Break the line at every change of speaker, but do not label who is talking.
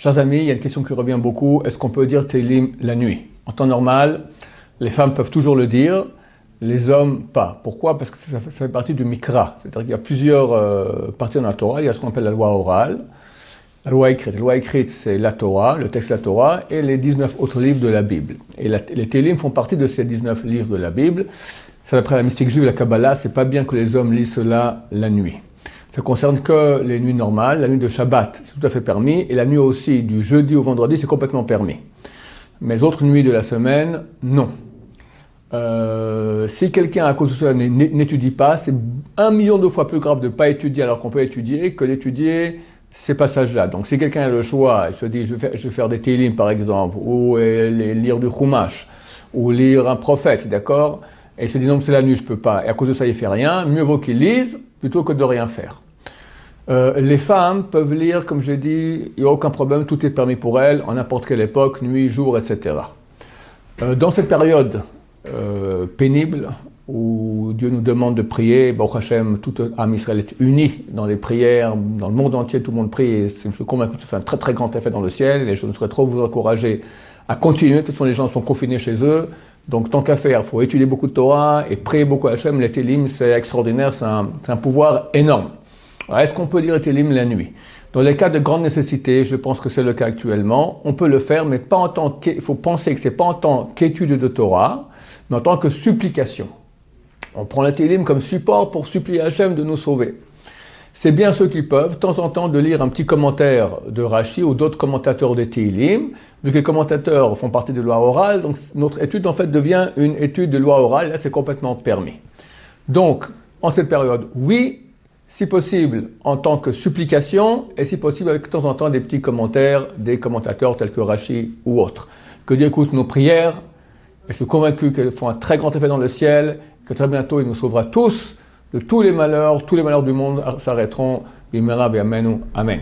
Chers amis, il y a une question qui revient beaucoup. Est-ce qu'on peut dire Tehillim la nuit? En temps normal, les femmes peuvent toujours le dire, les hommes pas. Pourquoi? Parce que ça fait partie du Mikra. C'est-à-dire qu'il y a plusieurs parties dans la Torah. Il y a ce qu'on appelle la loi orale, la loi écrite. La loi écrite, c'est la Torah, le texte de la Torah, et les 19 autres livres de la Bible. Et les Tehillim font partie de ces 19 livres de la Bible. Ça, d'après la mystique juive, la Kabbalah, c'est pas bien que les hommes lisent cela la nuit. Ça concerne que les nuits normales, la nuit de Shabbat, c'est tout à fait permis, et la nuit aussi du jeudi au vendredi, c'est complètement permis. Mais autres nuits de la semaine, non. Si quelqu'un, à cause de cela, n'étudie pas, c'est 1 million de fois plus grave de ne pas étudier alors qu'on peut étudier que d'étudier ces passages-là. Donc si quelqu'un a le choix, il se dit je vais faire des Tehillim par exemple, ou lire du Chumash, ou lire un prophète, d'accord? Et il se dit non, c'est la nuit, je ne peux pas. Et à cause de ça, il ne fait rien. Mieux vaut qu'il lise plutôt que de rien faire. Les femmes peuvent lire, comme j'ai dit, il n'y a aucun problème, tout est permis pour elles, en n'importe quelle époque, nuit, jour, etc. Dans cette période pénible, où Dieu nous demande de prier, Baruch Hashem, tout Am Israël est uni dans les prières, dans le monde entier, tout le monde prie, et je suis convaincu que ça fait un très très grand effet dans le ciel, et je ne saurais trop vous encourager à continuer. De toute façon, les gens sont confinés chez eux, donc tant qu'à faire, il faut étudier beaucoup de Torah et prier beaucoup à Hashem. Les Tehillim, c'est extraordinaire, c'est un pouvoir énorme. Est-ce qu'on peut lire les Tehillim la nuit? Dans les cas de grande nécessité, je pense que c'est le cas actuellement, on peut le faire, mais pas en tant qu'il faut penser que ce n'est pas en tant qu'étude de Torah, mais en tant que supplication. On prend les Tehillim comme support pour supplier Hachem de nous sauver. C'est bien ceux qui peuvent, de temps en temps, de lire un petit commentaire de Rashi ou d'autres commentateurs des Tehillim, vu que les commentateurs font partie de loi orale, donc notre étude en fait devient une étude de loi orale, là c'est complètement permis. Donc, en cette période, oui, si possible en tant que supplication, et si possible avec de temps en temps des petits commentaires des commentateurs tels que Rashi ou autres. Que Dieu écoute nos prières, et je suis convaincu qu'elles font un très grand effet dans le ciel, que très bientôt il nous sauvera tous de tous les malheurs du monde s'arrêteront. Bimera Amen.